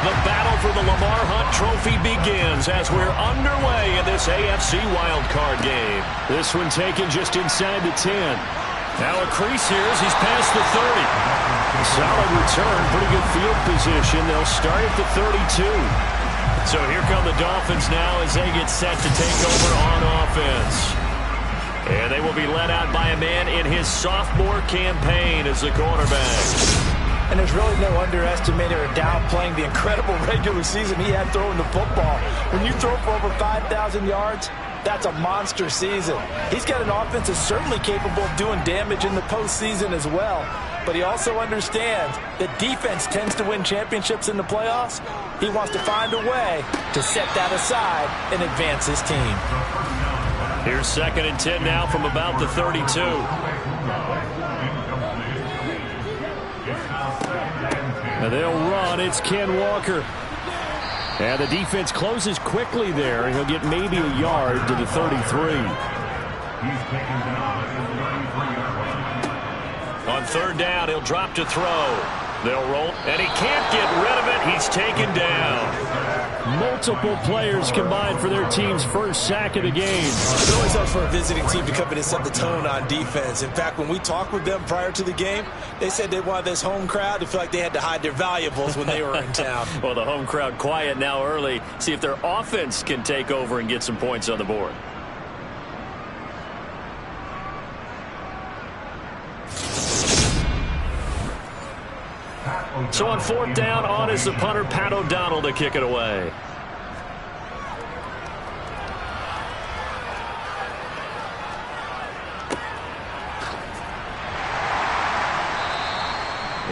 The battle for the Lamar Hunt Trophy begins as we're underway in this AFC wildcard game. This one taken just inside the 10. Now a crease here as he's past the 30. Solid return, pretty good field position. They'll start at the 32. So here come the Dolphins now as they get set to take over on offense. And they will be led out by a man in his sophomore campaign as the quarterback. And there's really no underestimating or downplaying the incredible regular season he had throwing the football. When you throw for over 5,000 yards, that's a monster season. He's got an offense that's certainly capable of doing damage in the postseason as well. But he also understands that defense tends to win championships in the playoffs. He wants to find a way to set that aside and advance his team. Here's 2nd and 10 now from about the 32. And they'll run. It's Ken Walker. And the defense closes quickly there. And he'll get maybe a yard to the 33. On 3rd down, he'll drop to throw. They'll roll. And he can't get rid of it. He's taken down. Multiple players combined for their team's first sack of the game. It always helps for a visiting team to come in and set the tone on defense. In fact, when we talked with them prior to the game, they said they wanted this home crowd to feel like they had to hide their valuables when they were in town. Well, the home crowd quiet now early. See if their offense can take over and get some points on the board. So on 4th down, on is the punter, Pat O'Donnell, to kick it away.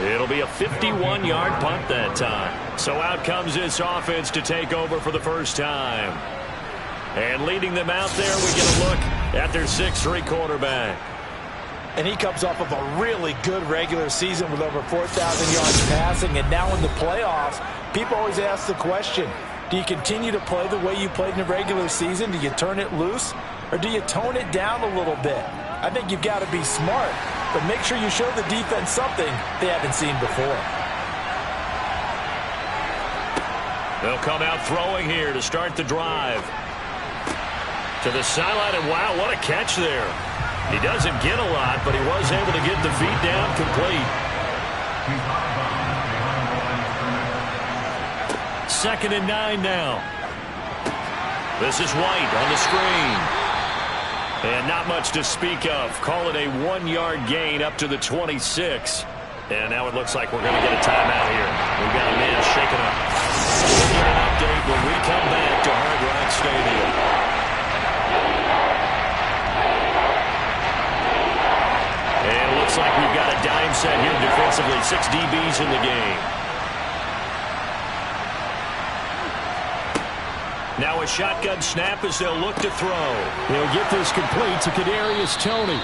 It'll be a 51-yard punt that time. So out comes this offense to take over for the first time. And leading them out there, we get a look at their 6'3" quarterback. And he comes off of a really good regular season with over 4,000 yards passing. And now in the playoffs, people always ask the question, do you continue to play the way you played in the regular season? Do you turn it loose? Or do you tone it down a little bit? I think you've got to be smart, but make sure you show the defense something they haven't seen before. They'll come out throwing here to start the drive. To the sideline, and wow, what a catch there. He doesn't get a lot, but he was able to get the feet down complete. 2nd and 9 now. This is White on the screen. And not much to speak of. Call it a 1-yard gain up to the 26. And now it looks like we're going to get a timeout here. We've got a man shaken up. We'll get an update when we come back to Hard Rock Stadium. And it looks like we've got a dime set here defensively. 6 DBs in the game. Now a shotgun snap as they'll look to throw. He'll get this complete to Kadarius Toney.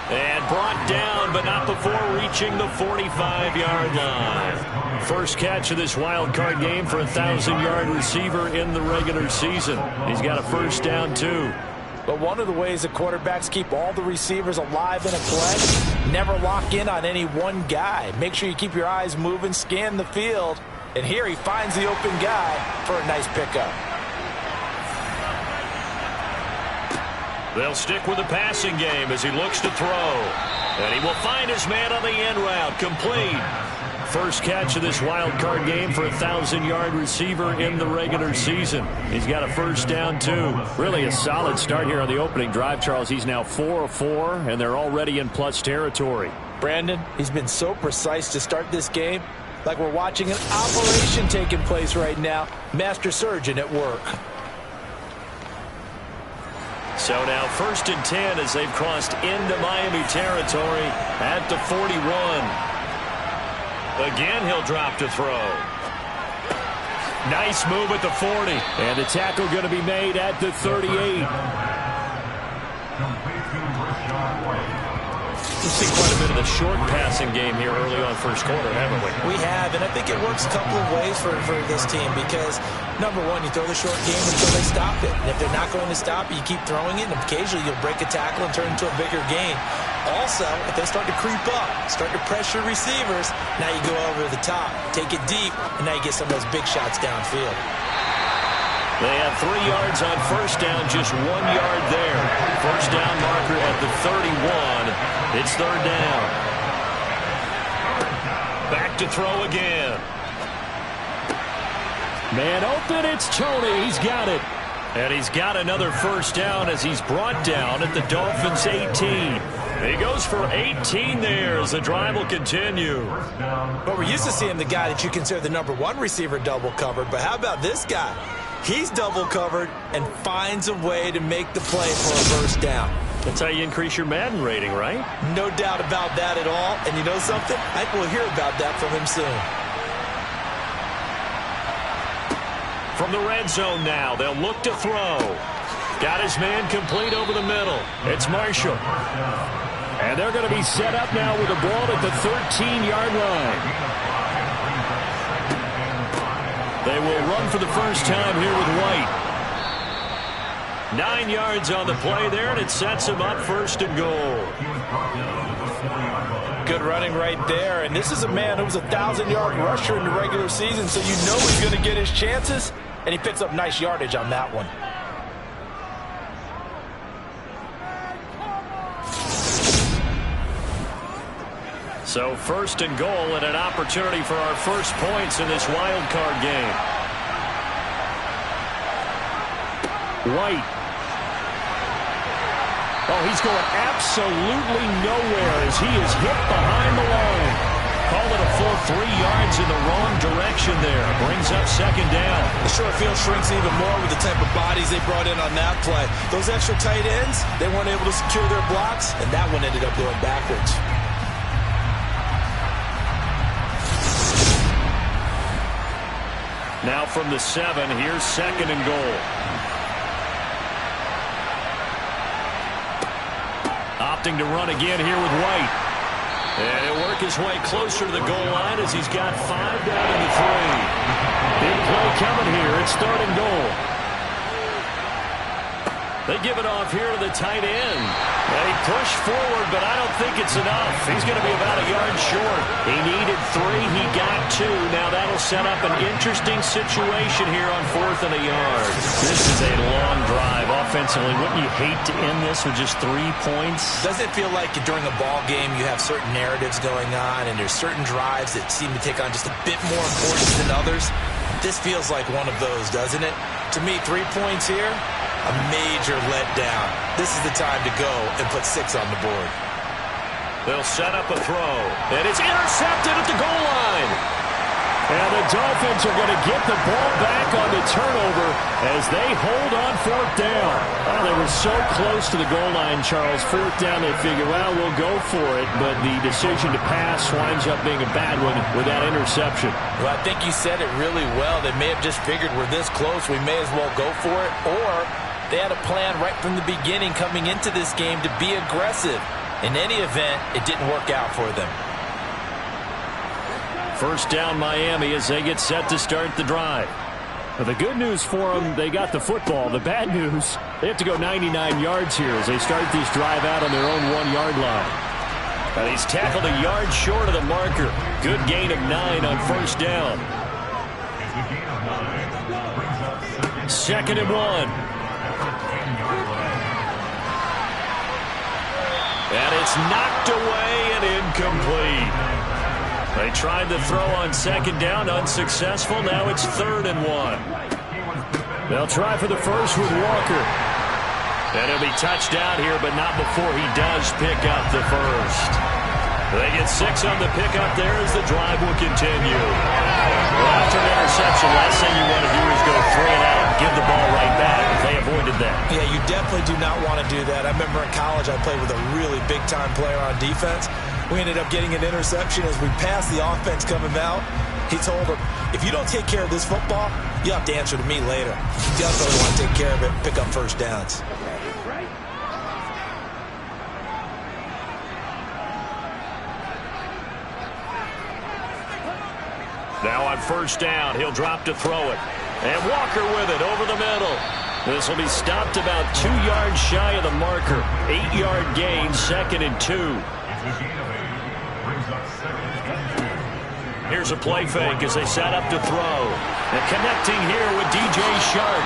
And brought down, but not before reaching the 45-yard line. First catch of this wild card game for a 1,000-yard receiver in the regular season. He's got a first down, too. But one of the ways that quarterbacks keep all the receivers alive in a play, never lock in on any one guy. Make sure you keep your eyes moving, scan the field. And here he finds the open guy for a nice pickup. They'll stick with the passing game as he looks to throw. And he will find his man on the end route. Complete. First catch of this wild card game for a 1,000-yard receiver in the regular season. He's got a first down, too. Really a solid start here on the opening drive, Charles. He's now 4 of 4, and they're already in plus territory. Brandon, he's been so precise to start this game, like we're watching an operation taking place right now. Master surgeon at work. So now 1st and 10 as they've crossed into Miami territory at the 41. Again, he'll drop to throw. Nice move at the 40. And the tackle going to be made at the 38. We've seen quite a bit of the short passing game here early on first quarter, haven't we? We have, and I think it works a couple of ways for this team because, number one, you throw the short game until they stop it. And if they're not going to stop it, you keep throwing it, and occasionally you'll break a tackle and turn into a bigger gain. Also, if they start to creep up, start to pressure receivers, now you go over the top, take it deep, and now you get some of those big shots downfield. They have 3 yards on first down, just 1 yard there. First down marker at the 31. It's third down. Back to throw again. Man open, it's Tony. He's got it. And he's got another first down as he's brought down at the Dolphins' 18. He goes for 18 there as the drive will continue. But we're used to seeing the guy that you consider the #1 receiver double covered. But how about this guy? He's double covered and finds a way to make the play for a first down. That's how you increase your Madden rating, right? No doubt about that at all. And you know something? I think we'll hear about that from him soon. From the red zone now, they'll look to throw. Got his man complete over the middle. It's Marshall. And they're going to be set up now with the ball at the 13-yard line. They will run for the first time here with White. 9 yards on the play there, and it sets him up first and goal. Good running right there. And this is a man who was a 1,000-yard rusher in the regular season, so you know he's going to get his chances. And he picks up nice yardage on that one. So first and goal and an opportunity for our first points in this wild card game. White. Oh, he's going absolutely nowhere as he is hit behind the line. Call it a full 3 yards in the wrong direction there. Brings up second down. The short field shrinks even more with the type of bodies they brought in on that play. Those extra tight ends, they weren't able to secure their blocks, and that one ended up going backwards. Now from the 7, here's second and goal. Opting to run again here with White. And he'll work his way closer to the goal line as he's got 5 down in the 3. Big play coming here. It's third and goal. They give it off here to the tight end. They push forward, but I don't think it's enough. He's going to be about a yard short. He needed 3. He got 2. Now that'll set up an interesting situation here on 4th and a yard. This is a long drive offensively. Wouldn't you hate to end this with just 3 points? Doesn't it feel like during a ball game you have certain narratives going on and there's certain drives that seem to take on just a bit more importance than others? This feels like one of those, doesn't it? To me, 3 points here, a major letdown. This is the time to go and put 6 on the board. They'll set up a throw, and it's intercepted at the goal line. And the Dolphins are going to get the ball back on the turnover as they hold on 4th down. Oh, they were so close to the goal line, Charles. 4th down, they figure, well, we'll go for it. But the decision to pass winds up being a bad one with that interception. Well, I think you said it really well. They may have just figured we're this close, we may as well go for it. Or they had a plan right from the beginning coming into this game to be aggressive. In any event, it didn't work out for them. First down Miami as they get set to start the drive. Now, the good news for them, they got the football. The bad news, they have to go 99 yards here as they start this drive out on their own 1-yard line. And he's tackled a yard short of the marker. Good gain of 9 on first down. Second and 1. And it's knocked away and incomplete. They tried to throw on second down, unsuccessful. Now it's 3rd and 1. They'll try for the first with Walker. And he'll be touched out here, but not before he does pick up the first. They get 6 on the pickup there as the drive will continue. Well, after an interception, last thing you want to do is go 3 and out and give the ball right back. They avoided that. Yeah, you definitely do not want to do that. I remember in college I played with a really big-time player on defense. We ended up getting an interception as we passed the offense coming out. He told him, if you don't take care of this football, you'll have to answer to me later. You definitely want to take care of it, pick up first downs. Now on first down, he'll drop to throw it. And Walker with it over the middle. This will be stopped about 2 yards shy of the marker. 8-yard gain, 2nd and 2. Here's a play fake as they set up to throw. And connecting here with DJ Shark.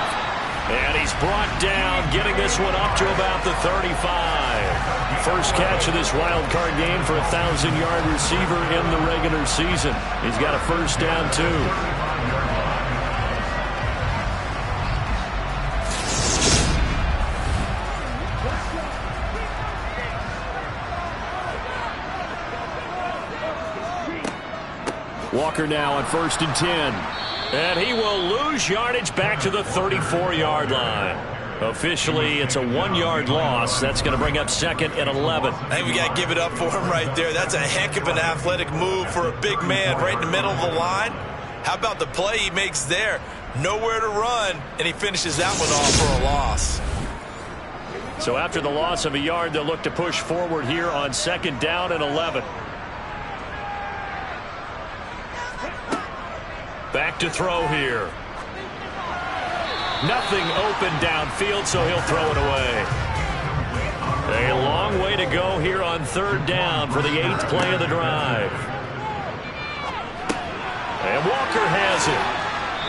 And he's brought down, getting this one up to about the 35. First catch of this wild card game for a 1,000-yard receiver in the regular season. He's got a first down, too. Walker now on 1st and 10. And he will lose yardage back to the 34-yard line. Officially, it's a 1-yard loss. That's going to bring up 2nd and 11. I think we got to give it up for him right there. That's a heck of an athletic move for a big man right in the middle of the line. How about the play he makes there? Nowhere to run, and he finishes that one off for a loss. So after the loss of a yard, they'll look to push forward here on 2nd down and 11. Back to throw here. Nothing open downfield, so he'll throw it away. A long way to go here on 3rd down for the 8th play of the drive. And Walker has it.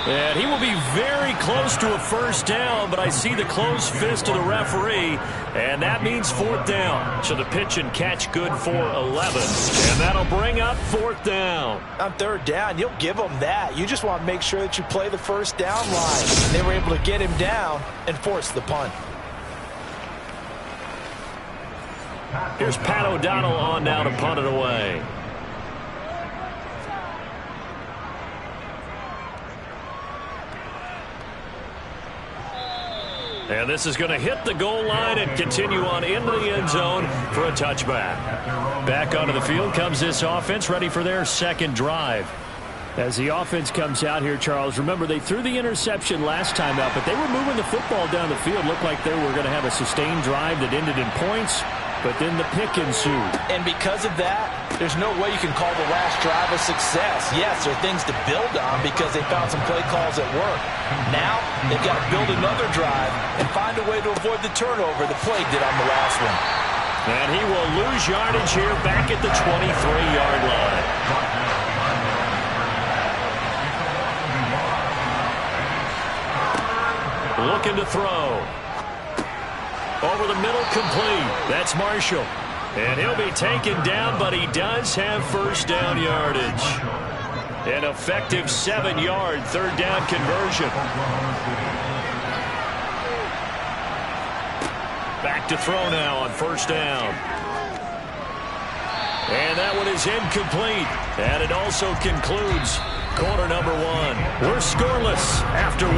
And he will be very close to a first down, but I see the closed fist of the referee, and that means 4th down. So the pitch and catch good for 11, and that'll bring up 4th down. On 3rd down, you'll give them that. You just want to make sure that you play the first down line. They were able to get him down and force the punt. Here's Pat O'Donnell on now to punt it away. And this is going to hit the goal line and continue on into the end zone for a touchback. Back onto the field comes this offense, ready for their 2nd drive. As the offense comes out here, Charles, remember they threw the interception last time out, but they were moving the football down the field. Looked like they were going to have a sustained drive that ended in points, but then the pick ensued. And because of that, there's no way you can call the last drive a success. Yes, there are things to build on because they found some play calls at work. Now, they've got to build another drive and find a way to avoid the turnover the play did on the last one. And he will lose yardage here back at the 23-yard line. Looking to throw. Over the middle, complete. That's Marshall. And he'll be taken down, but he does have first down yardage. An effective 7-yard 3rd down conversion. Back to throw now on 1st down. And that one is incomplete. And it also concludes quarter number 1. We're scoreless after 1.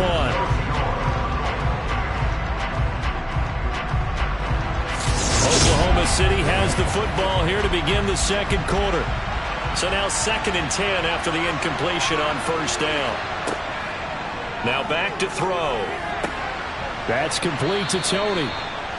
Oklahoma City has the football here to begin the 2nd quarter. So now 2nd and 10 after the incompletion on 1st down. Now back to throw. That's complete to Tony.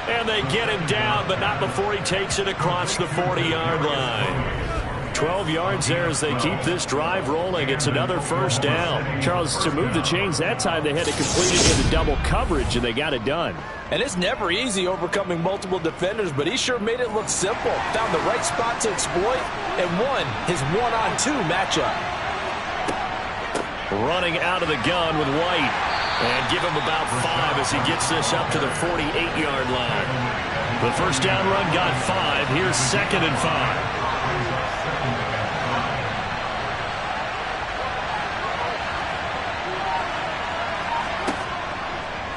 And they get him down, but not before he takes it across the 40-yard line. 12 yards there as they keep this drive rolling. It's another first down. Charles, to move the chains that time, they had to complete it into double coverage, and they got it done. And it's never easy overcoming multiple defenders, but he sure made it look simple. Found the right spot to exploit and won his 1-on-2 matchup. Running out of the gun with White. And give him about 5 as he gets this up to the 48-yard line. The first down run got 5. Here's 2nd and 5.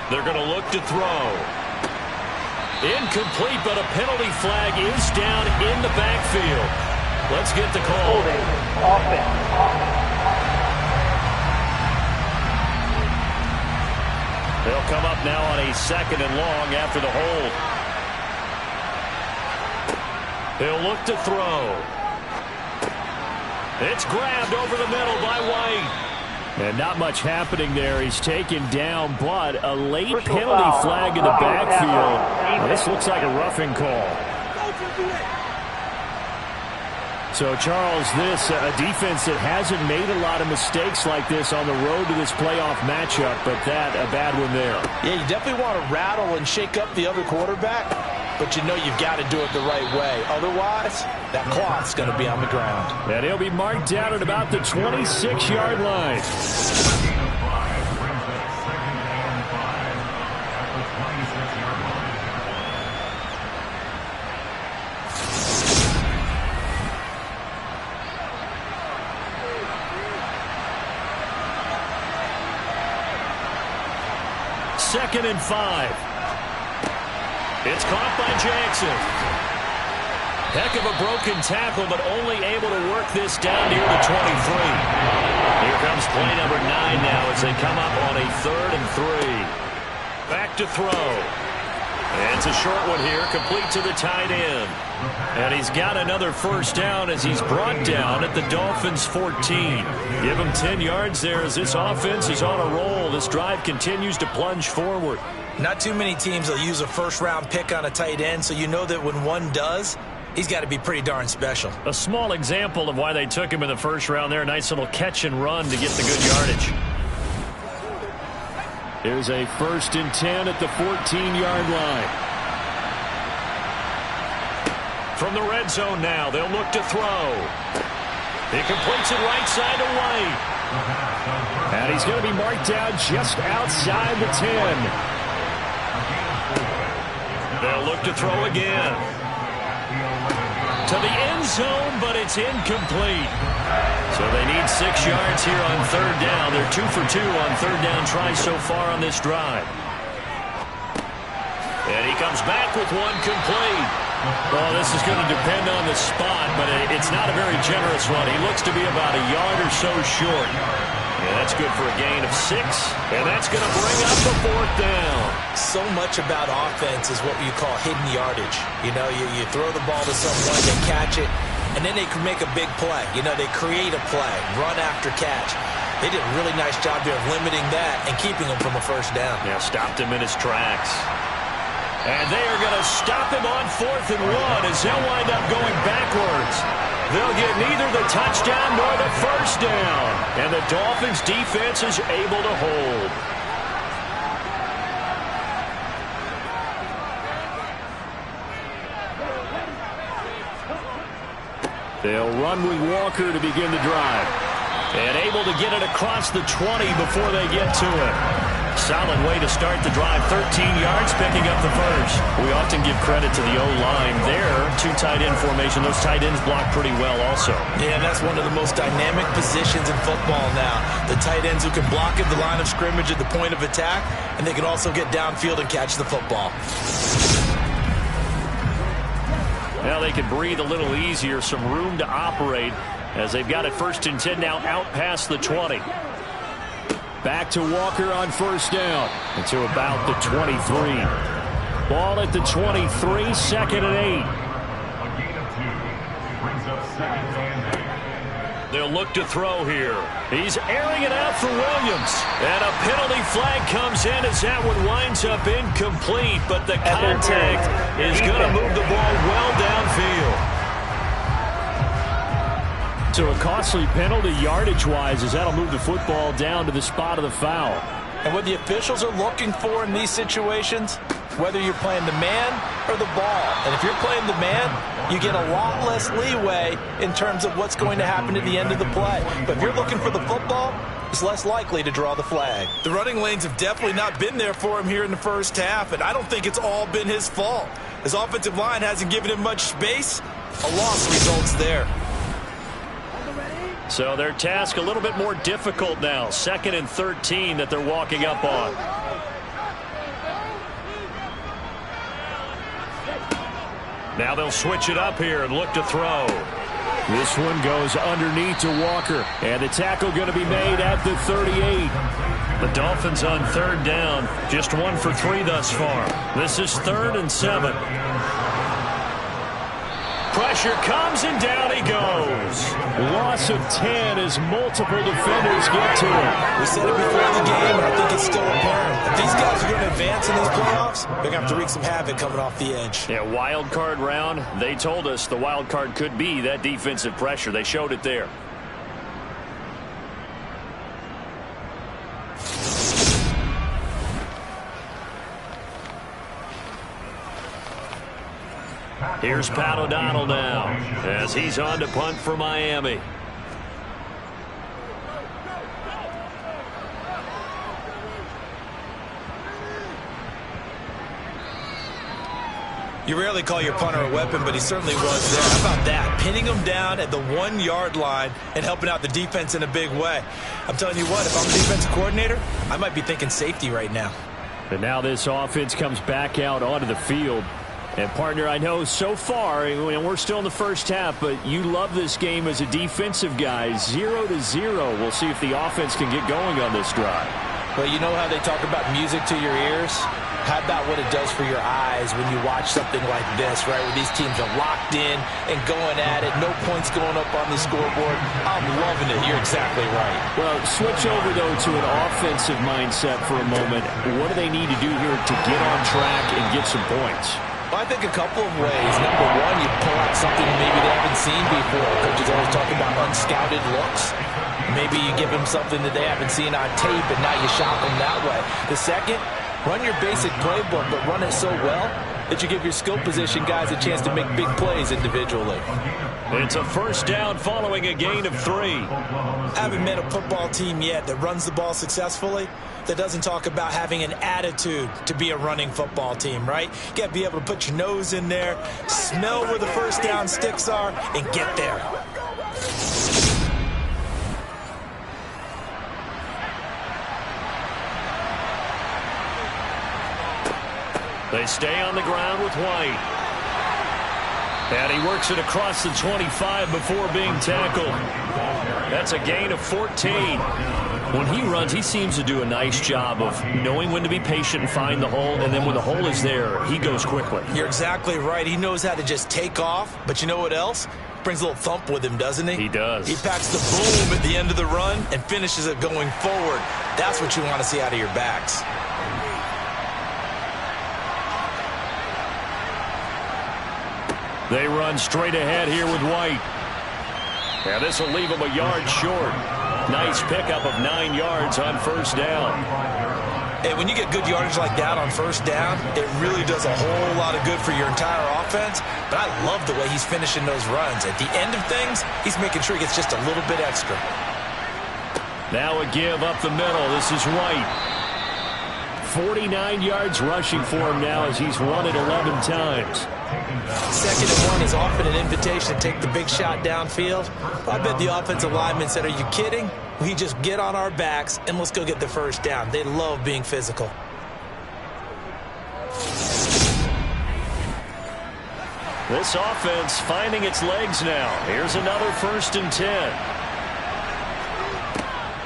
They're going to look to throw. Incomplete, but a penalty flag is down in the backfield. Let's get the call. They'll come up now on a 2nd and long after the hold. He'll look to throw. It's grabbed over the middle by White. And not much happening there. He's taken down, but a late penalty flag in the backfield. Well, this looks like a roughing call. So, Charles, this a defense that hasn't made a lot of mistakes like this on the road to this playoff matchup, but that a bad one there. Yeah, you definitely want to rattle and shake up the other quarterback, but you know you've got to do it the right way. Otherwise, that clock's going to be on the ground. And he'll be marked down at about the 26-yard line. Second and 5. It's caught by Jackson. Heck of a broken tackle, but only able to work this down near the 23. Here comes play number 9 now as they come up on a 3rd and 3. Back to throw. And it's a short one here, complete to the tight end. And he's got another first down as he's brought down at the Dolphins' 14. Give him 10 yards there as this offense is on a roll. This drive continues to plunge forward. Not too many teams will use a first-round pick on a tight end, so you know that when one does, he's got to be pretty darn special. A small example of why they took him in the first round there. A nice little catch and run to get the good yardage. Here's a 1st and 10 at the 14-yard line. From the red zone now, they'll look to throw. He completes it right side to White. And he's going to be marked down just outside the 10. They'll look to throw again. To the end zone, but it's incomplete. So they need 6 yards here on 3rd down. They're 2 for 2 on 3rd down tries so far on this drive. And he comes back with one complete. Well, this is going to depend on the spot, but it's not a very generous one. He looks to be about a yard or so short. Yeah, that's good for a gain of 6, and that's going to bring up the 4th down. So much about offense is what you call hidden yardage. You know, you throw the ball to someone, they catch it, and then they can make a big play. You know, they create a play, run after catch. They did a really nice job there of limiting that and keeping him from a first down. Yeah, stopped him in his tracks. And they are going to stop him on 4th and 1 as they'll wind up going backwards. They'll get neither the touchdown nor the first down. And the Dolphins' defense is able to hold. They'll run with Walker to begin the drive. And able to get it across the 20 before they get to it. Solid way to start the drive. 13 yards, picking up the first. We often give credit to the O-line there. 2 tight end formation. Those tight ends block pretty well also. Yeah, that's one of the most dynamic positions in football now. The tight ends who can block at the line of scrimmage at the point of attack, and they can also get downfield and catch the football. Now they can breathe a little easier. Some room to operate as they've got it 1st and 10 now out past the 20. Back to Walker on 1st down. Into about the 23. Ball at the 23, 2nd and 8. They'll look to throw here. He's airing it out for Williams. And a penalty flag comes in as that one winds up incomplete. But the contact is going to move the ball well downfield. So a costly penalty yardage-wise as that'll move the football down to the spot of the foul. And what the officials are looking for in these situations, whether you're playing the man or the ball. And if you're playing the man, you get a lot less leeway in terms of what's going to happen at the end of the play. But if you're looking for the football, it's less likely to draw the flag. The running lanes have definitely not been there for him here in the first half, and I don't think it's all been his fault. His offensive line hasn't given him much space. A loss results there. So their task a little bit more difficult now. 2nd and 13 that they're walking up on. Now they'll switch it up here and look to throw. This one goes underneath to Walker. And the tackle going to be made at the 38. The Dolphins on 3rd down. Just 1 for 3 thus far. This is 3rd and 7. Pressure comes, and down he goes. Loss of 10 as multiple defenders get to him. We said it before the game, and I think it's still apparent. If these guys are going to advance in these playoffs, they're going to have to wreak some havoc coming off the edge. Yeah, wild card round. They told us the wild card could be that defensive pressure. They showed it there. Here's Pat O'Donnell now as he's on to punt for Miami. You rarely call your punter a weapon, but he certainly was there. How about that? Pinning him down at the 1-yard line and helping out the defense in a big way. I'm telling you what, if I'm a defensive coordinator, I might be thinking safety right now. And now this offense comes back out onto the field. And, partner, I know so far, we're still in the first half, but you love this game as a defensive guy. 0-0. We'll see if the offense can get going on this drive. Well, you know how they talk about music to your ears? How about what it does for your eyes when you watch something like this, right, where these teams are locked in and going at it, no points going up on the scoreboard? I'm loving it. You're exactly right. Well, switch over, though, to an offensive mindset for a moment. What do they need to do here to get on track and get some points? Well, I think a couple of ways. Number one, you pull out something maybe they haven't seen before. Coaches always talk about unscouted looks. Maybe you give them something that they haven't seen on tape, and now you shock them that way. The second, run your basic playbook, but run it so well that you give your skill position guys a chance to make big plays individually. It's a first down following a gain of 3. I haven't met a football team yet that runs the ball successfully that doesn't talk about having an attitude to be a running football team, right? You got to be able to put your nose in there, smell where the first down sticks are, and get there. They stay on the ground with White. And he works it across the 25 before being tackled. That's a gain of 14. When he runs, he seems to do a nice job of knowing when to be patient and find the hole, and then when the hole is there, he goes quickly. You're exactly right. He knows how to just take off, but you know what else? Brings a little thump with him, doesn't he? He does. He packs the boom at the end of the run and finishes it going forward. That's what you want to see out of your backs. They run straight ahead here with White. Now this will leave him a yard short. Nice pickup of 9 yards on first down. And when you get good yardage like that on first down, it really does a whole lot of good for your entire offense. But I love the way he's finishing those runs. At the end of things, he's making sure he gets just a little bit extra. Now a give up the middle. This is White. 49 yards rushing for him now as he's run it 11 times. 2nd and 1 is often an invitation to take the big shot downfield. I bet the offensive lineman said, are you kidding? We just get on our backs and let's go get the first down. They love being physical. This offense finding its legs now. Here's another 1st and 10.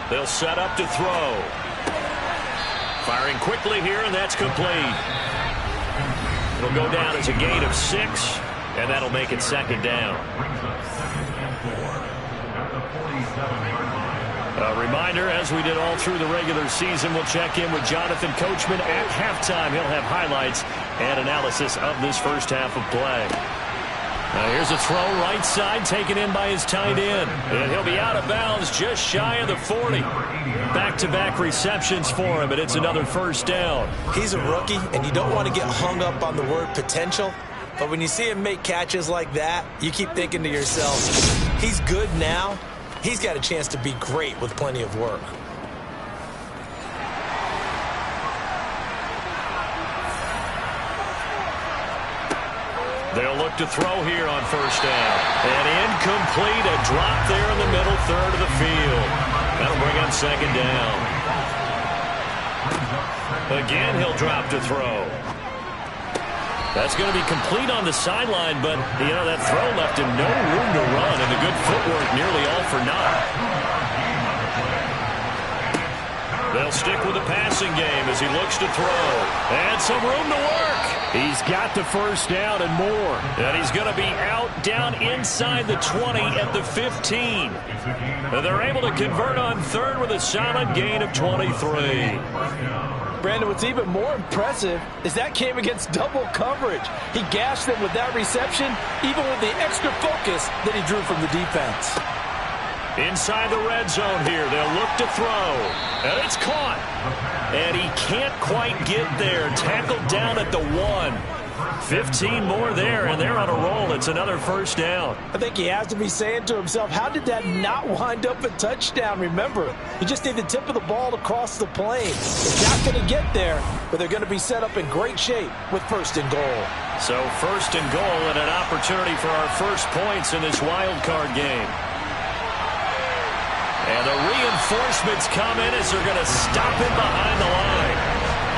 They'll set up to throw. Firing quickly here, and that's complete. It'll go down as a gain of 6, and that'll make it 2nd down. A reminder, as we did all through the regular season, we'll check in with Jonathan Coachman at halftime. He'll have highlights and analysis of this first half of play. Now here's a throw right side taken in by his tight end. And he'll be out of bounds just shy of the 40. Back-to-back receptions for him, and it's another first down. He's a rookie, and you don't want to get hung up on the word potential. But when you see him make catches like that, you keep thinking to yourself, he's good now. He's got a chance to be great with plenty of work. They'll look to throw here on first down. And incomplete, a drop there in the middle third of the field. That'll bring on 2nd down. Again, he'll drop to throw. That's going to be complete on the sideline, but, you know, that throw left him no room to run, and the good footwork nearly all for naught. They'll stick with the passing game as he looks to throw. And some room to work. He's got the first down and more. And he's going to be out down inside the 20 at the 15. And they're able to convert on third with a solid gain of 23. Brandon, what's even more impressive is that came against double coverage. He gashed them with that reception, even with the extra focus that he drew from the defense. Inside the red zone here, they'll look to throw. And it's caught. And he can't quite get there. Tackled down at the 1. 15 more there, and they're on a roll. It's another first down. I think he has to be saying to himself, how did that not wind up a touchdown? Remember, you just need the tip of the ball to cross the plane. It's not going to get there, but they're going to be set up in great shape with first and goal. So first and goal and an opportunity for our first points in this wild card game. And the reinforcements come in as they're going to stop him behind the line.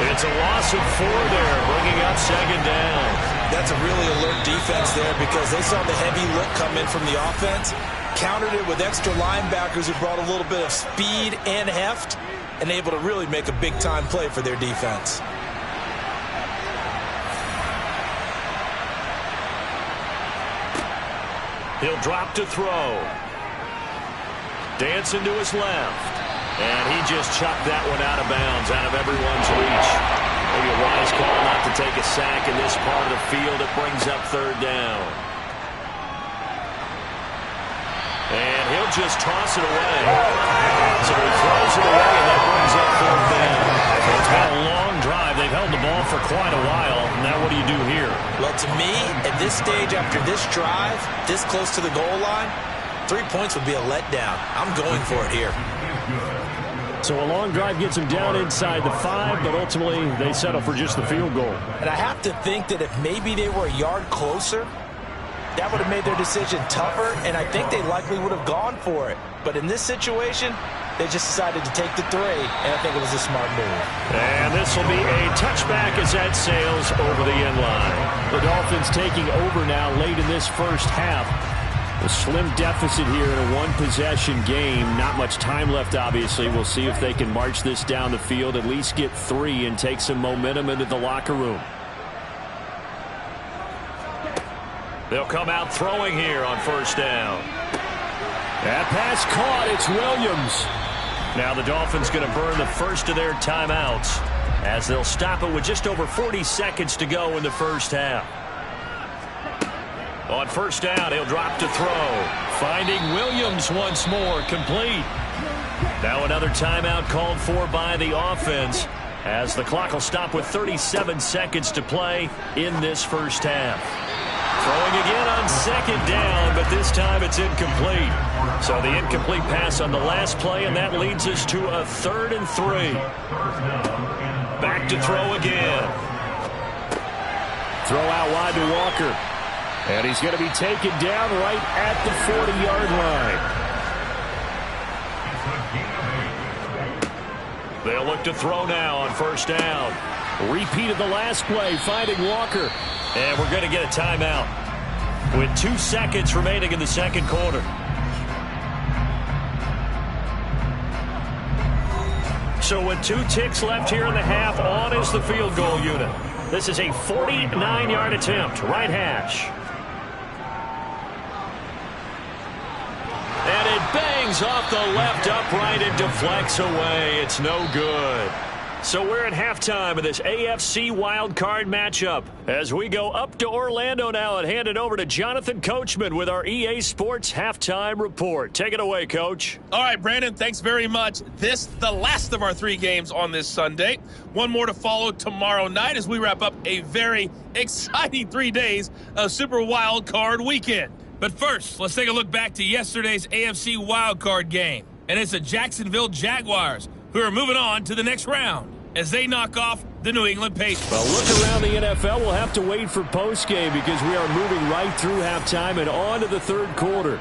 It's a loss of 4 there, bringing up second down. That's a really alert defense there because they saw the heavy look come in from the offense, countered it with extra linebackers who brought a little bit of speed and heft, and able to really make a big-time play for their defense. He'll drop to throw. Dancing to his left. And he just chucked that one out of bounds, out of everyone's reach. Maybe a wise call not to take a sack in this part of the field. It brings up third down. And he'll just toss it away. So he throws it away, and that brings up fourth down. So it's been a long drive. They've held the ball for quite a while. Now what do you do here? Well, to me, at this stage after this drive, this close to the goal line, 3 points would be a letdown. I'm going for it here. So a long drive gets them down inside the 5, but ultimately they settle for just the field goal. And I have to think that if maybe they were a yard closer, that would have made their decision tougher, and I think they likely would have gone for it. But in this situation, they just decided to take the 3, and I think it was a smart move. And this will be a touchback as that sails over the end line. The Dolphins taking over now late in this first half. A slim deficit here in a one-possession game. Not much time left, obviously. We'll see if they can march this down the field, at least get 3, and take some momentum into the locker room. They'll come out throwing here on first down. That pass caught. It's Williams. Now the Dolphins going to burn the first of their timeouts as they'll stop it with just over 40 seconds to go in the first half. On first down, he'll drop to throw. Finding Williams once more, complete. Now another timeout called for by the offense as the clock will stop with 37 seconds to play in this first half. Throwing again on second down, but this time it's incomplete. So the incomplete pass on the last play, and that leads us to a 3rd and 3. Back to throw again. Throw out wide to Walker. And he's going to be taken down right at the 40-yard line. They'll look to throw now on first down. Repeat of the last play, finding Walker. And we're going to get a timeout with 2 seconds remaining in the second quarter. So with 2 ticks left here in the half, on is the field goal unit. This is a 49-yard attempt, right hash. And it bangs off the left upright and deflects away. It's no good. So we're at halftime of this AFC wildcard matchup as we go up to Orlando now and hand it over to Jonathan Coachman with our EA Sports halftime report. Take it away, Coach. All right, Brandon, thanks very much. This, the last of our 3 games on this Sunday. One more to follow tomorrow night as we wrap up a very exciting 3 days of Super Wildcard Weekend. But first, let's take a look back to yesterday's AFC wildcard game. And it's the Jacksonville Jaguars who are moving on to the next round as they knock off the New England Patriots. Well, look around the NFL. We'll have to wait for postgame because we are moving right through halftime and on to the third quarter.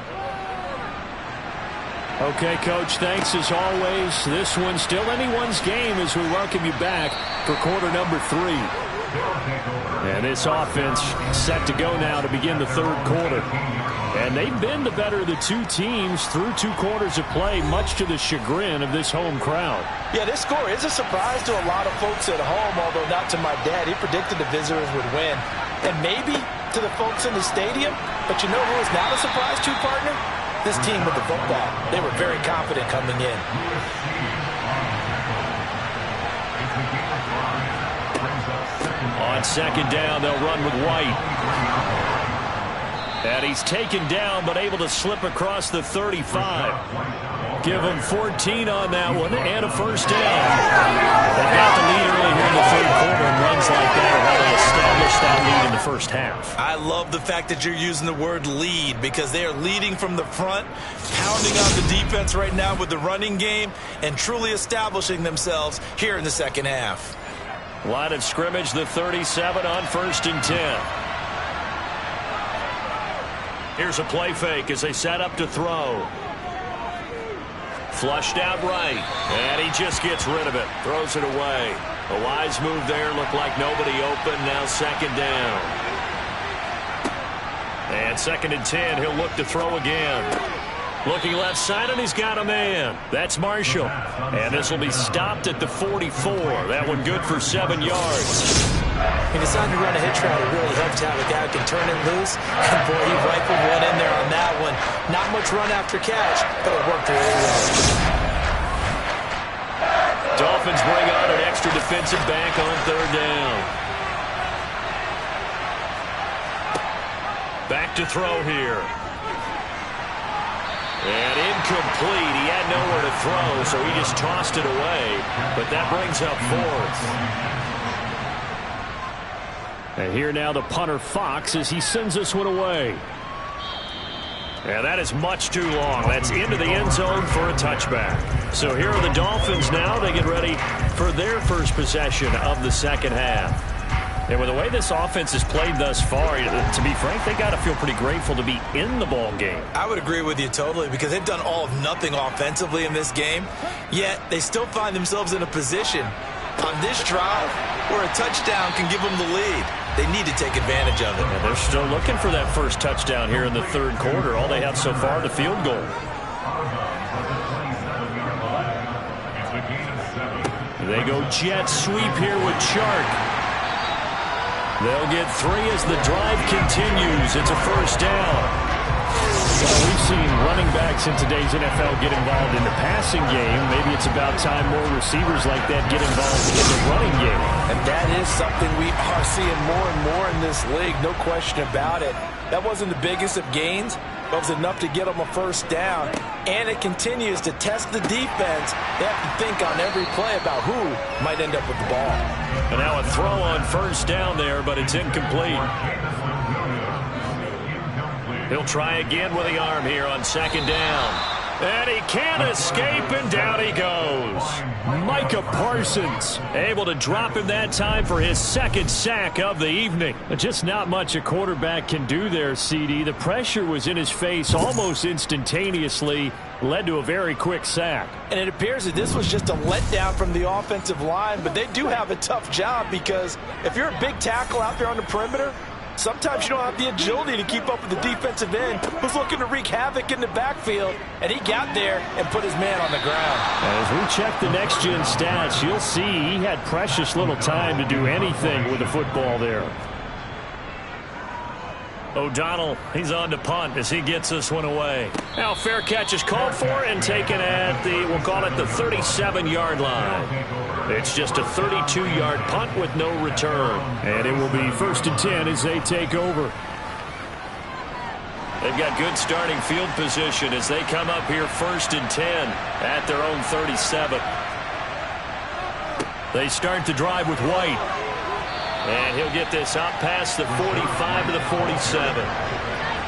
Okay, Coach, thanks as always. This one's still anyone's game as we welcome you back for quarter number 3. And this offense set to go now to begin the third quarter. And they've been the better of the two teams through 2 quarters of play, much to the chagrin of this home crowd. Yeah, this score is a surprise to a lot of folks at home, although not to my dad. He predicted the visitors would win. And maybe to the folks in the stadium. But you know who is not a surprise to, partner? This team with the football. They were very confident coming in. On second down, they'll run with White. And he's taken down, but able to slip across the 35. Give him 14 on that one, and a first down. They got the lead early here in the third quarter, and runs like that are how they establish that lead in the first half. I love the fact that you're using the word lead, because they are leading from the front, pounding on the defense right now with the running game, and truly establishing themselves here in the second half. Line of scrimmage, the 37 on 1st and 10. Here's a play fake as they set up to throw. Flushed out right, and he just gets rid of it. Throws it away. A wise move there. Looked like nobody open. Now second down. And 2nd and 10. He'll look to throw again. Looking left side, and he's got a man. That's Marshall. And this will be stopped at the 44. That one good for 7 yards. He decided to run a hitch route. It really helps to have a guy who can turn it loose. And boy, he rifled one in there on that one. Not much run after catch, but it worked really well. Dolphins bring on an extra defensive back on 3rd down. Back to throw here. And incomplete. He had nowhere to throw, so he just tossed it away. But that brings up 4th. And here now the punter Fox as he sends this one away. And that is much too long. That's into the end zone for a touchback. So here are the Dolphins now. They get ready for their first possession of the second half. And with the way this offense has played thus far, to be frank, they got to feel pretty grateful to be in the ball game. I would agree with you totally, because they've done all of nothing offensively in this game, yet they still find themselves in a position on this drive where a touchdown can give them the lead. They need to take advantage of it. And they're still looking for that first touchdown here in the third quarter. All they have so far, the field goal. They go jet sweep here with Chark. They'll get 3 as the drive continues. It's a first down. Well, we've seen running backs in today's NFL get involved in the passing game. Maybe it's about time more receivers like that get involved in the running game. And that is something we are seeing more and more in this league, no question about it. That wasn't the biggest of gains, but it was enough to get them a first down. And it continues to test the defense. They have to think on every play about who might end up with the ball. And now a throw on first down there, but it's incomplete. He'll try again with the arm here on second down. And he can't escape, and down he goes. Micah Parsons able to drop him that time for his 2nd sack of the evening. Just not much a quarterback can do there, CD. The pressure was in his face almost instantaneously, led to a very quick sack. And it appears that this was just a letdown from the offensive line, but they do have a tough job, because if you're a big tackle out there on the perimeter, sometimes you don't have the agility to keep up with the defensive end who's looking to wreak havoc in the backfield, and he got there and put his man on the ground. As we check the next-gen stats, you'll see he had precious little time to do anything with the football there. O'Donnell, he's on to punt as he gets this one away. Now fair catch is called for and taken at the, we'll call it the 37-yard line. It's just a 32-yard punt with no return. And it will be 1st and 10 as they take over. They've got good starting field position as they come up here 1st and 10 at their own 37. They start the drive with White. And he'll get this out past the 45 to the 47.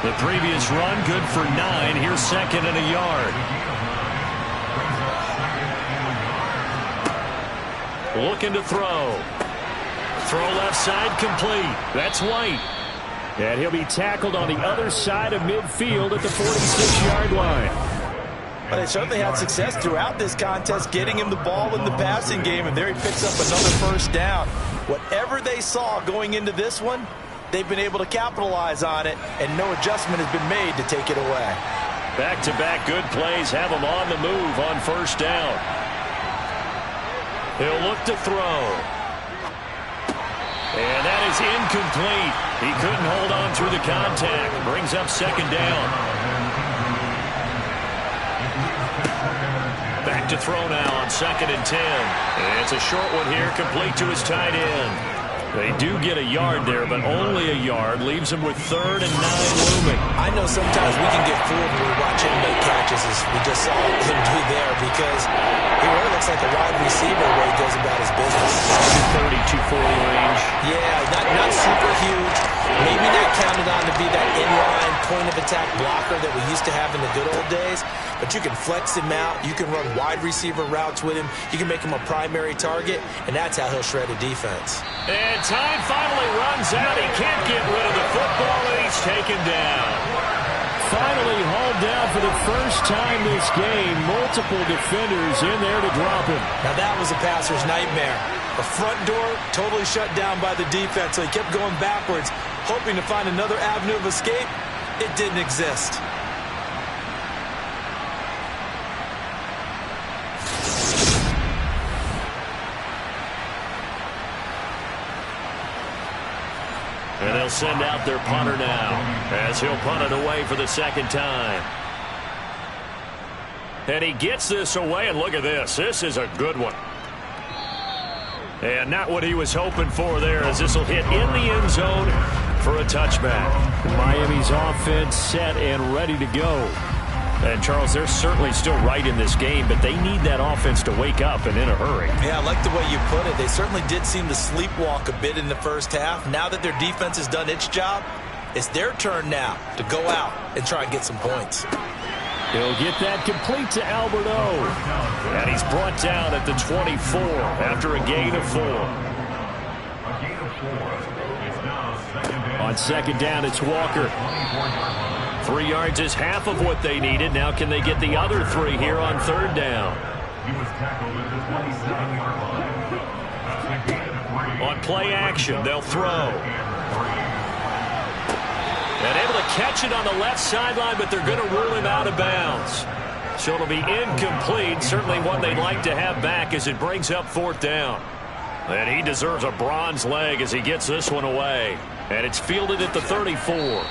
The previous run, good for 9. Here's 2nd and a yard. Looking to throw. Throw left side complete. That's White. And he'll be tackled on the other side of midfield at the 46-yard line. But they certainly had success throughout this contest getting him the ball in the passing game, and there he picks up another first down. Whatever they saw going into this one, they've been able to capitalize on it, and no adjustment has been made to take it away. Back-to-back good plays have him on the move on first down. He'll look to throw. And that is incomplete. He couldn't hold on through the contact. Brings up second down. Back to throw now on 2nd and 10. And it's a short one here, complete to his tight end. They do get a yard there, but only a yard. Leaves him with 3rd and 9 looming. I know sometimes we can get fooled when we watch him make catches, as we just saw him do there, because he really looks like a wide receiver the way he goes about his business. 230, 240 range. Yeah, not super huge. Maybe not counted on to be that inline point-of-attack blocker that we used to have in the good old days, but you can flex him out. You can run wide receiver routes with him. You can make him a primary target, and that's how he'll shred a defense. And time finally runs out. He can't get rid of the football, and he's taken down. Finally hauled down for the first time this game. Multiple defenders in there to drop him. Now that was a passer's nightmare. The front door totally shut down by the defense, so he kept going backwards, hoping to find another avenue of escape. It didn't exist. And they'll send out their punter now, as he'll punt it away for the second time. And he gets this away, and look at this. This is a good one. And not what he was hoping for there, as this will hit in the end zone for a touchback. Miami's offense set and ready to go. And, Charles, they're certainly still right in this game, but they need that offense to wake up and in a hurry. Yeah, I like the way you put it. They certainly did seem to sleepwalk a bit in the first half. Now that their defense has done its job, it's their turn now to go out and try and get some points. He'll get that complete to Albert O. And he's brought down at the 24 after a gain of 4. On second down, it's Walker. 3 yards is half of what they needed. Now can they get the other 3 here on third down? On play action, they'll throw. And able to catch it on the left sideline, but they're going to rule him out of bounds. So it'll be incomplete. Certainly one they'd like to have back as it brings up 4th down. And he deserves a bronze leg as he gets this one away. And it's fielded at the 34.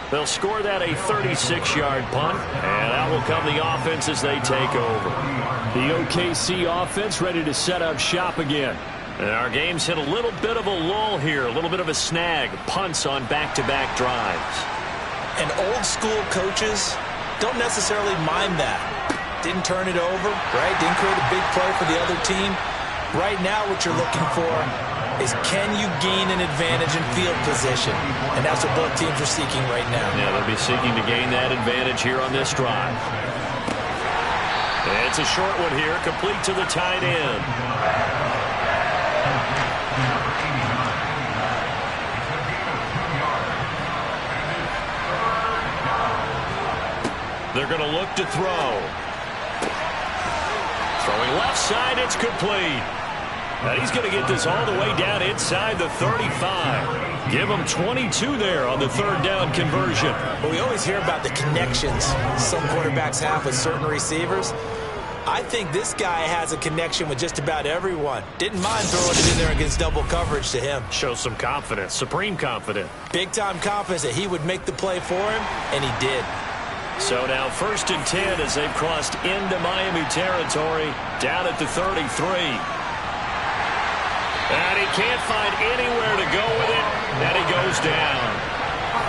They'll score that a 36-yard punt, and out will come the offense as they take over. The OKC offense ready to set up shop again. And our game's hit a little bit of a lull here, a little bit of a snag. Punts on back-to-back drives. And old-school coaches don't necessarily mind that. Didn't turn it over, right? Didn't create a big play for the other team. Right now what you're looking for is, can you gain an advantage in field position? And that's what both teams are seeking right now. Yeah, they'll be seeking to gain that advantage here on this drive. And it's a short one here, complete to the tight end. They're going to look to throw. Throwing left side, it's complete. And he's going to get this all the way down inside the 35. Give him 22 there on the third down conversion. Well, we always hear about the connections some quarterbacks have with certain receivers. I think this guy has a connection with just about everyone. Didn't mind throwing it in there against double coverage to him. Shows some confidence, supreme confidence. Big-time confidence that he would make the play for him, and he did. So now 1st and 10 as they've crossed into Miami territory, down at the 33. And he can't find anywhere to go with it, and he goes down.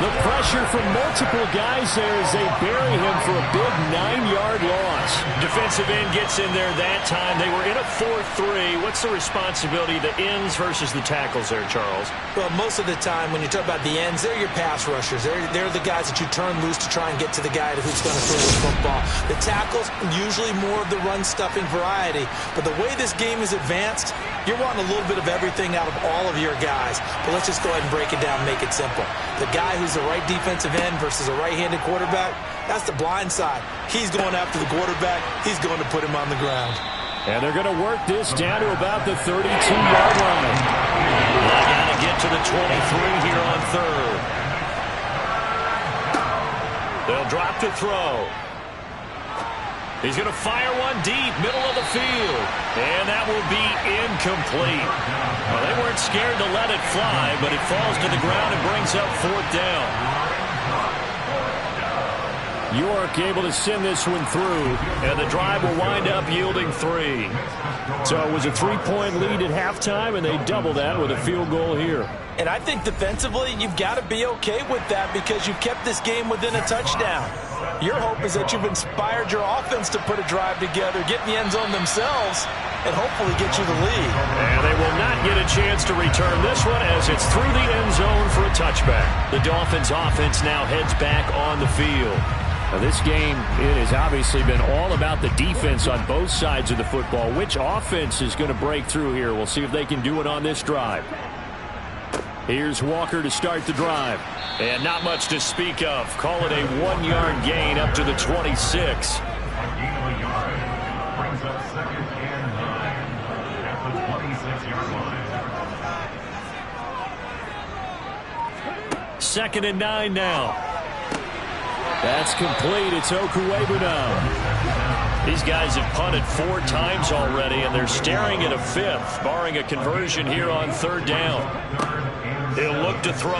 The pressure from multiple guys there as they bury him for a big 9-yard loss. Defensive end gets in there that time. They were in a 4-3. What's the responsibility of the ends versus the tackles there, Charles? Well, most of the time when you talk about the ends, they're your pass rushers. They're the guys that you turn loose to try and get to the guy who's going to throw the football. The tackles, usually more of the run-stuffing variety. But the way this game is advanced, you're wanting a little bit of everything out of all of your guys. But let's just go ahead and break it down and make it simple. The guy who's the right defensive end versus a right-handed quarterback, that's the blind side. He's going after the quarterback. He's going to put him on the ground. And they're going to work this down to about the 32-yard line. They got to get to the 23 here on third. They'll drop to throw. He's going to fire one deep, middle of the field. And that will be incomplete. Well, they weren't scared to let it fly, but it falls to the ground and brings up fourth down. York able to send this one through, and the drive will wind up yielding 3. So it was a 3-point lead at halftime, and they double that with a field goal here. And I think defensively, you've got to be okay with that because you've kept this game within a touchdown. Your hope is that you've inspired your offense to put a drive together, get in the end zone themselves, and hopefully get you the lead. And they will not get a chance to return this one as it's through the end zone for a touchback. The Dolphins offense now heads back on the field. Now this game, it has obviously been all about the defense on both sides of the football. Which offense is going to break through here? We'll see if they can do it on this drive. Here's Walker to start the drive. And not much to speak of. Call it a 1-yard gain up to the 26. Second and 9 now. That's complete. It's Okuebu now. These guys have punted 4 times already, and they're staring at a 5th, barring a conversion here on third down. He'll look to throw.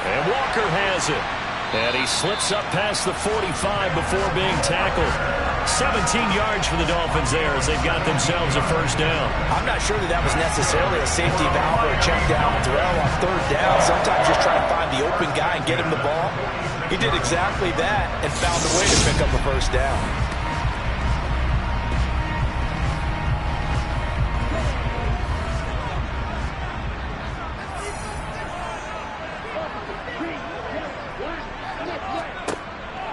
And Walker has it. And he slips up past the 45 before being tackled. 17 yards for the Dolphins there as they've got themselves a first down. I'm not sure that was necessarily a safety valve or a check down throw on third down. Sometimes just try to find the open guy and get him the ball. He did exactly that and found a way to pick up a first down.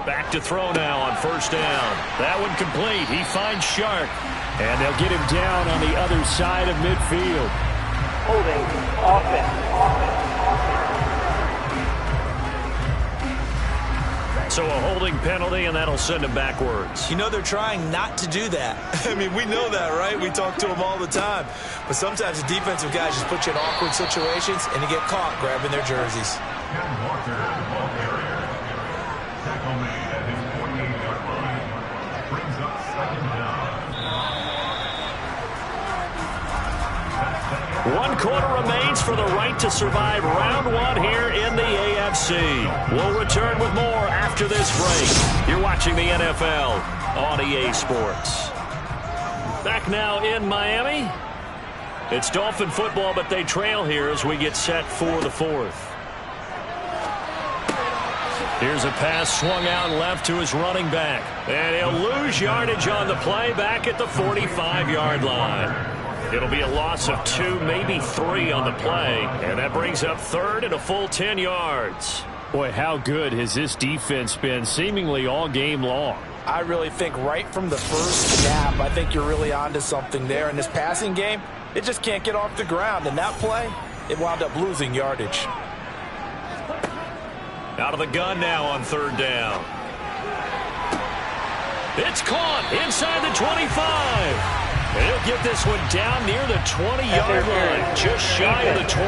Back to throw now on first down. That one complete. He finds Shark. And they'll get him down on the other side of midfield. Holding offense. So a holding penalty, and that'll send him backwards. You know they're trying not to do that. I mean, we know that, right? We talk to them all the time. But sometimes the defensive guys just put you in awkward situations, and you get caught grabbing their jerseys. One quarter remains for the right to survive round 1 here in the AFC. We'll return with more after this break. You're watching the NFL on EA Sports. Back now in Miami. It's Dolphin football, but they trail here as we get set for the 4th. Here's a pass swung out left to his running back. And he'll lose yardage on the play back at the 45-yard line. It'll be a loss of 2, maybe 3 on the play. And that brings up third and a full 10 yards. Boy, how good has this defense been seemingly all game long? I really think right from the first snap, I think you're really onto something there. In this passing game, it just can't get off the ground. And that play, it wound up losing yardage. Out of the gun now on third down. It's caught inside the 25. He'll get this one down near the 20-yard line, just shy of the 20.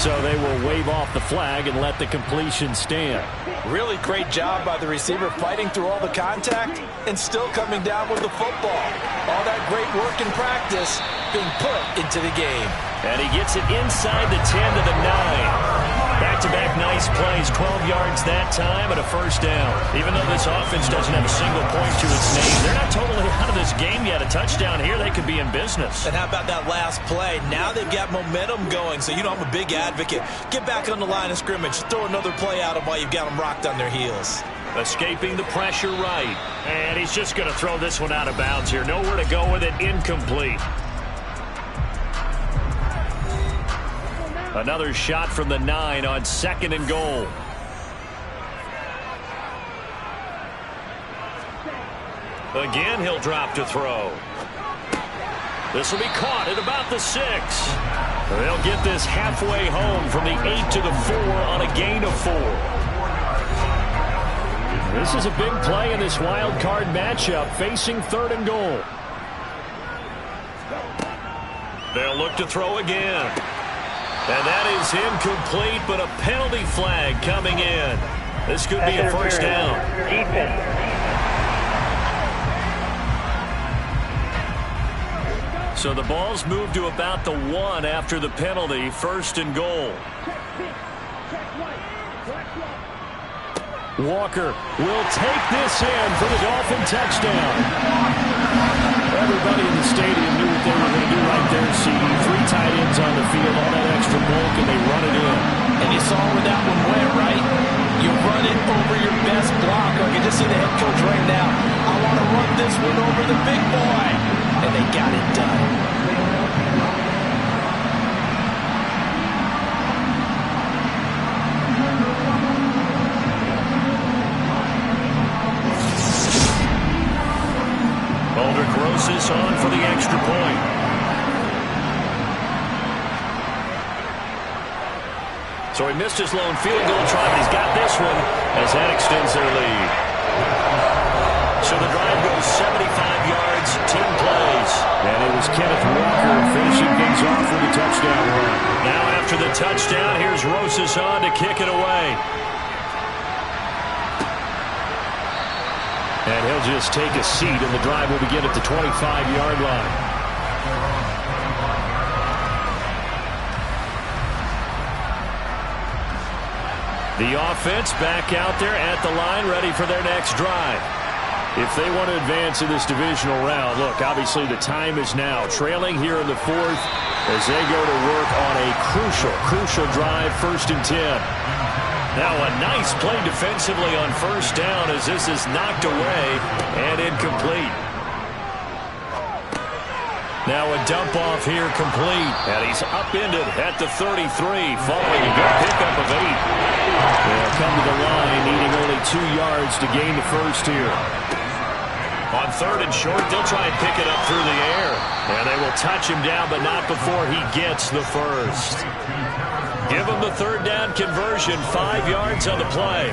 So they will wave off the flag and let the completion stand. Really great job by the receiver fighting through all the contact and still coming down with the football. All that great work in practice being put into the game. And he gets it inside the 10 to the 9. Back-to-back nice plays, 12 yards that time and a first down. Even though this offense doesn't have a single point to its name, they're not totally out of this game yet. A touchdown here, they could be in business. And how about that last play? Now they've got momentum going, so you know I'm a big advocate. Get back on the line of scrimmage. Throw another play at them while you've got them rocked on their heels. Escaping the pressure right. And he's just going to throw this one out of bounds here. Nowhere to go with it, incomplete. Another shot from the 9 on second and goal. Again, he'll drop to throw. This will be caught at about the 6. They'll get this halfway home from the 8 to the 4 on a gain of 4. This is a big play in this wild card matchup, facing 3rd and goal. They'll look to throw again. And that is incomplete, but a penalty flag coming in. This could be a first down. So the ball's moved to about the 1 after the penalty, 1st and goal. Walker will take this in for the Dolphin touchdown. Everybody in the stadium knew what they were going to do right there, CD. 3 tight ends on the field, all that extra bulk, and they run it in. And you saw where that one went, right? You run it over your best blocker. I can just see the head coach right now. I want to run this one over the big boy. And they got it done. Grosses on for the extra point. So he missed his lone field goal try, but he's got this one as that extends their lead. So the drive goes 75 yards, 10 plays. And it was Kenneth Walker finishing things off with a touchdown run. Now after the touchdown, here's Rosas on to kick it away. And he'll just take a seat, and the drive will begin at the 25-yard line. The offense back out there at the line, ready for their next drive. If they want to advance in this divisional round, look, obviously the time is now. Trailing here in the 4th as they go to work on a crucial drive, 1st and 10. Now a nice play defensively on 1st down as this is knocked away and incomplete. Now a dump off here complete. And he's upended at the 33 following a good pickup of 8. They'll come to the line needing only 2 yards to gain the first here. On 3rd and short, they'll try and pick it up through the air. And they will touch him down, but not before he gets the first. Give him the 3rd down conversion, 5 yards on the play.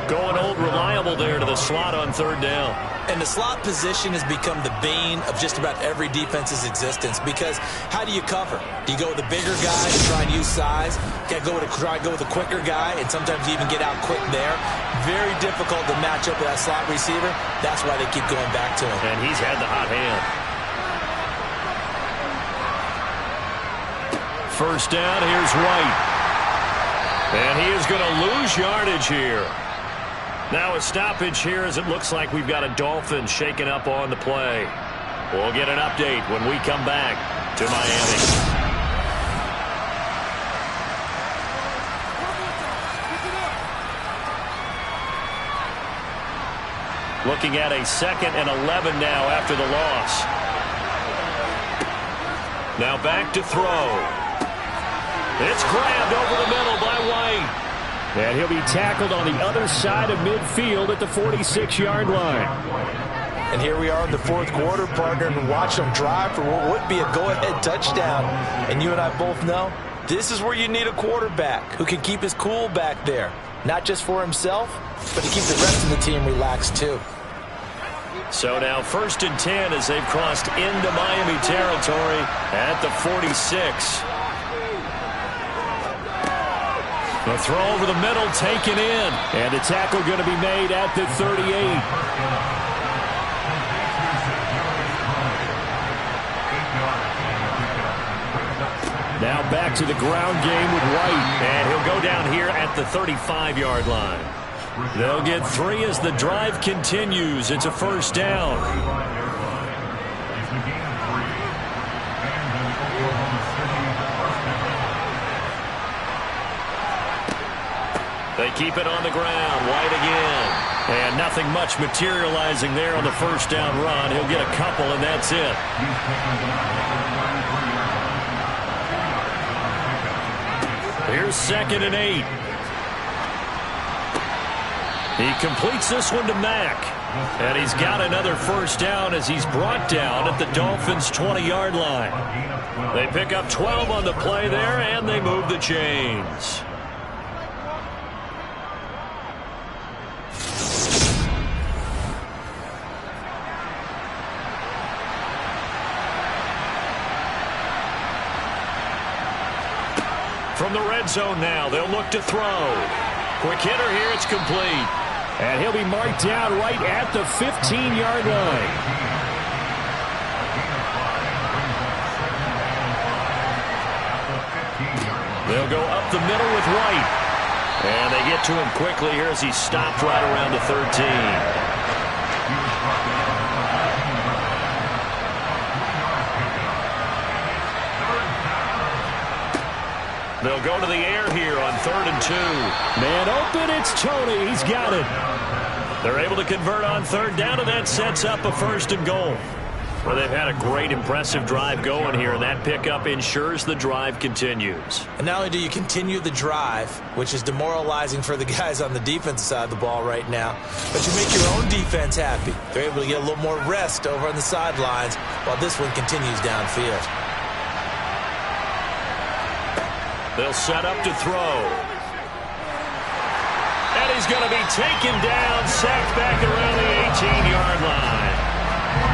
Going old reliable there to the slot on 3rd down. And the slot position has become the bane of just about every defense's existence, because how do you cover? Do you go with a bigger guy to try and use size? You go with a quicker guy, and sometimes you even get out quick there. Very difficult to match up with that slot receiver. That's why they keep going back to him. And he's had the hot hand. 1st down, here's White. And he is going to lose yardage here. Now a stoppage here as it looks like we've got a Dolphin shaken up on the play. We'll get an update when we come back to Miami. Looking at a 2nd and 11 now after the loss. Now back to throw. It's grabbed over the middle by White. And he'll be tackled on the other side of midfield at the 46-yard line. And here we are in the 4th quarter, partner, and watch them drive for what would be a go-ahead touchdown. And you and I both know this is where you need a quarterback who can keep his cool back there. Not just for himself, but to keep the rest of the team relaxed too. So now 1st and 10 as they've crossed into Miami territory at the 46. The throw over the middle taken in. And the tackle going to be made at the 38. Now back to the ground game with White. And he'll go down here at the 35-yard line. They'll get 3 as the drive continues. It's a 1st down. They keep it on the ground. White again. And nothing much materializing there on the 1st down run. He'll get a couple, and that's it. Here's 2nd and 8. He completes this one to Mack. And he's got another 1st down as he's brought down at the Dolphins' 20-yard line. They pick up 12 on the play there, and they move the chains. from the red zone now. They'll look to throw. Quick hitter here. It's complete. And he'll be marked down right at the 15-yard line. They'll go up the middle with White. And they get to him quickly here as he stopped right around the 13. They'll go to the air here on 3rd and 2. Man open, it's Tony. He's got it. They're able to convert on 3rd down, and that sets up a 1st and goal. Well, they've had a great, impressive drive going here, and that pickup ensures the drive continues. And not only do you continue the drive, which is demoralizing for the guys on the defensive side of the ball right now, but you make your own defense happy. They're able to get a little more rest over on the sidelines while this one continues downfield. They'll set up to throw. And he's going to be taken down, sacked back around the 18-yard line.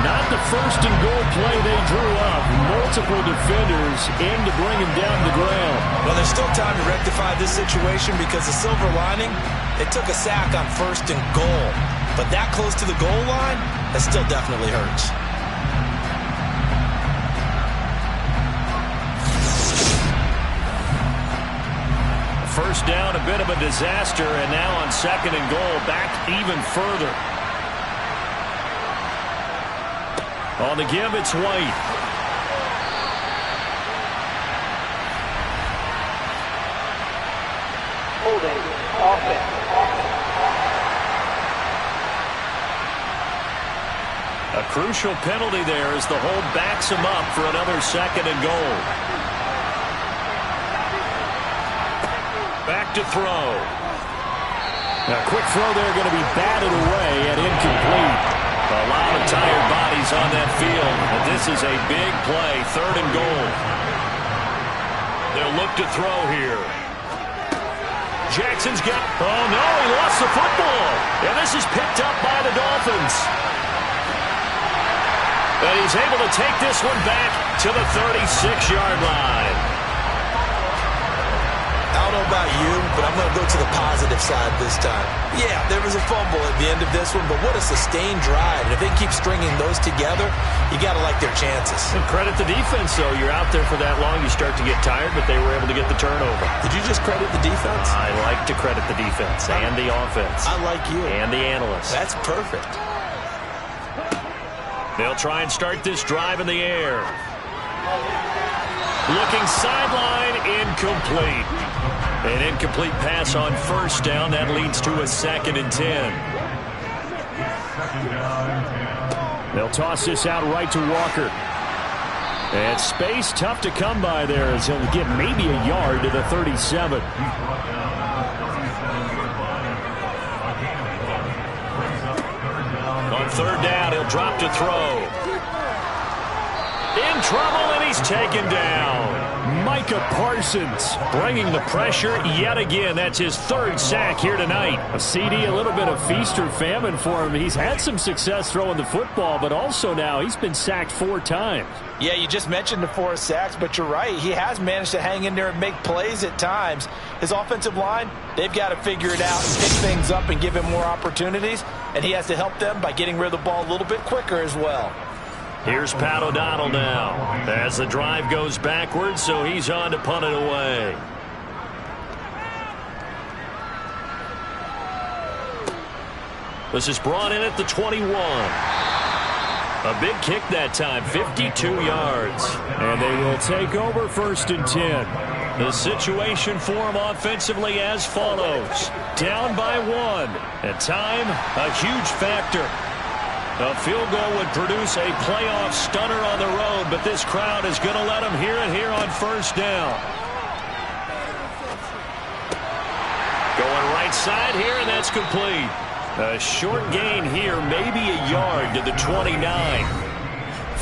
Not the 1st and goal play they drew up. Multiple defenders in to bring him down to the ground. Well, there's still time to rectify this situation because the silver lining, they took a sack on 1st and goal. But that close to the goal line, that still definitely hurts. First down, a bit of a disaster, and now on 2nd and goal, back even further. On the give, it's White. Holding. Offense. A crucial penalty there as the hold backs him up for another 2nd and goal. Back to throw. A quick throw there going to be batted away and incomplete. A lot of tired bodies on that field, but this is a big play, 3rd and goal. They'll look to throw here. Jackson's got, oh no, he lost the football. And this is picked up by the Dolphins. And he's able to take this one back to the 36-yard line. I don't know about you, but I'm going to go to the positive side this time. Yeah, there was a fumble at the end of this one, but what a sustained drive. And if they keep stringing those together, you got to like their chances. And credit the defense, though. You're out there for that long, you start to get tired, but they were able to get the turnover. Did you just credit the defense? I like to credit the defense and the offense. I like you. And the analysts. That's perfect. They'll try and start this drive in the air. Looking sideline, incomplete. An incomplete pass on 1st down. That leads to a 2nd and 10. They'll toss this out right to Walker. And space tough to come by there as he'll get maybe a yard to the 37. On 3rd down, he'll drop to throw. In trouble, and he's taken down. Micah Parsons bringing the pressure yet again. That's his 3rd sack here tonight. A CD, a little bit of feast or famine for him. He's had some success throwing the football, but also now he's been sacked 4 times. Yeah, you just mentioned the 4 sacks, but you're right. He has managed to hang in there and make plays at times. His offensive line, they've got to figure it out and pick things up and give him more opportunities, and he has to help them by getting rid of the ball a little bit quicker as well. Here's Pat O'Donnell now as the drive goes backwards, so he's on to punt it away. This is brought in at the 21. A big kick that time, 52 yards. And they will take over 1st and 10. The situation for him offensively as follows. Down by 1. And time, a huge factor. A field goal would produce a playoff stunner on the road, but this crowd is going to let them hear it here on 1st down. Going right side here, and that's complete. A short gain here, maybe a yard to the 29.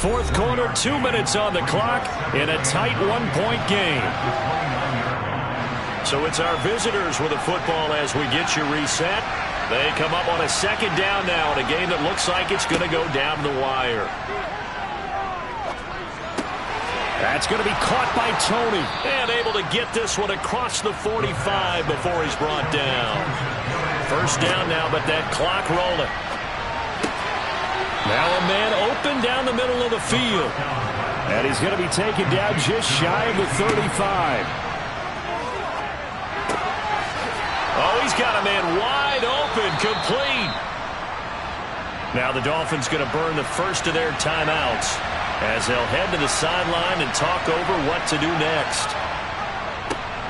4th quarter, 2 minutes on the clock in a tight 1-point game. So it's our visitors with the football as we get you reset. They come up on a 2nd down now in a game that looks like it's going to go down the wire. That's going to be caught by Tony. And able to get this one across the 45 before he's brought down. First down now, but that clock rolling. Now a man open down the middle of the field. And he's going to be taken down just shy of the 35. Oh, he's got a man wide open, complete. Now the Dolphins going to burn the first of their timeouts as they'll head to the sideline and talk over what to do next.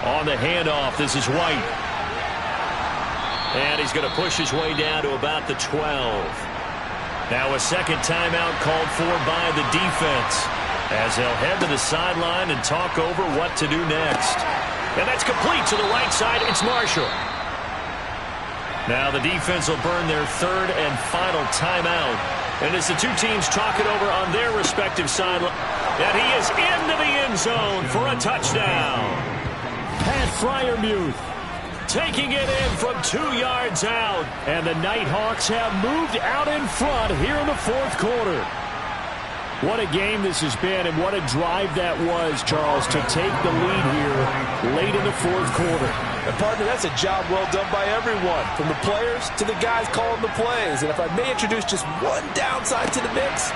On the handoff, this is White. And he's going to push his way down to about the 12. Now a second timeout called for by the defense as they'll head to the sideline and talk over what to do next. And that's complete to the right side. It's Marshall. Now the defense will burn their third and final timeout. And as the two teams talk it over on their respective sideline, and he is into the end zone for a touchdown. Pat Freiermuth taking it in from 2 yards out. And the Nighthawks have moved out in front here in the fourth quarter. What a game this has been, and what a drive that was, Charles, to take the lead here late in the fourth quarter. And partner, that's a job well done by everyone, from the players to the guys calling the plays. And if I may introduce just one downside to the mix,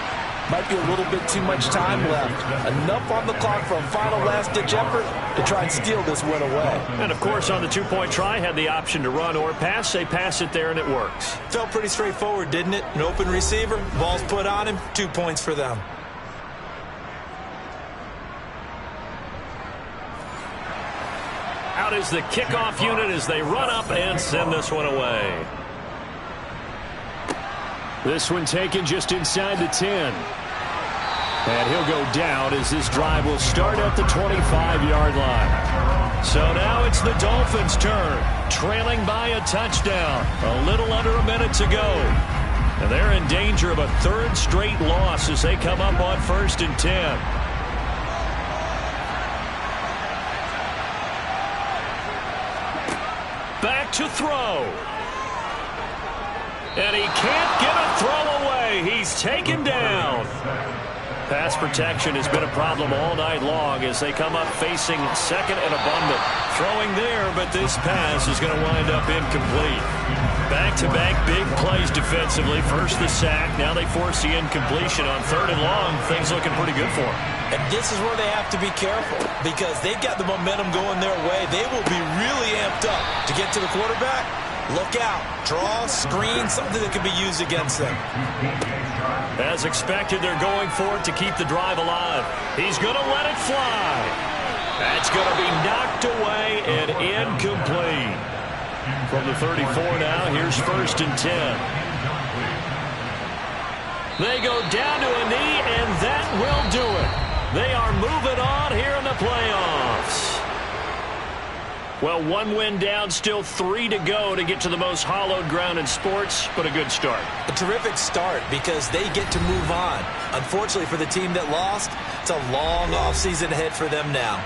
might be a little bit too much time left. Enough on the clock for a final last-ditch effort to try and steal this win away. And, of course, on the two-point try, had the option to run or pass. They pass it there, and it works. Felt pretty straightforward, didn't it? An open receiver, ball's put on him, 2 points for them. Out is the kickoff unit as they run up and send this one away. This one taken just inside the 10. And he'll go down as this drive will start at the 25-yard line. So now it's the Dolphins' turn, trailing by a touchdown. A little under a minute to go. And they're in danger of a third straight loss as they come up on 1st and 10. Back to throw. And he can't get a throw away. He's taken down. Pass protection has been a problem all night long as they come up facing second and abundant. Throwing there, but this pass is going to wind up incomplete. Back-to-back big plays defensively. First the sack. Now they force the incompletion on 3rd and long. Things looking pretty good for them. And this is where they have to be careful because they've got the momentum going their way. They will be really amped up to get to the quarterback. Look out. Draw, screen, something that can be used against them. As expected, they're going for it to keep the drive alive. He's going to let it fly. That's going to be knocked away and incomplete. From the 34 now, here's 1st and 10. They go down to a knee, and that will do it. They are moving on here in the playoffs. Well, 1 win down, still 3 to go to get to the most hallowed ground in sports, but a good start. A terrific start because they get to move on. Unfortunately for the team that lost, it's a long offseason ahead for them now.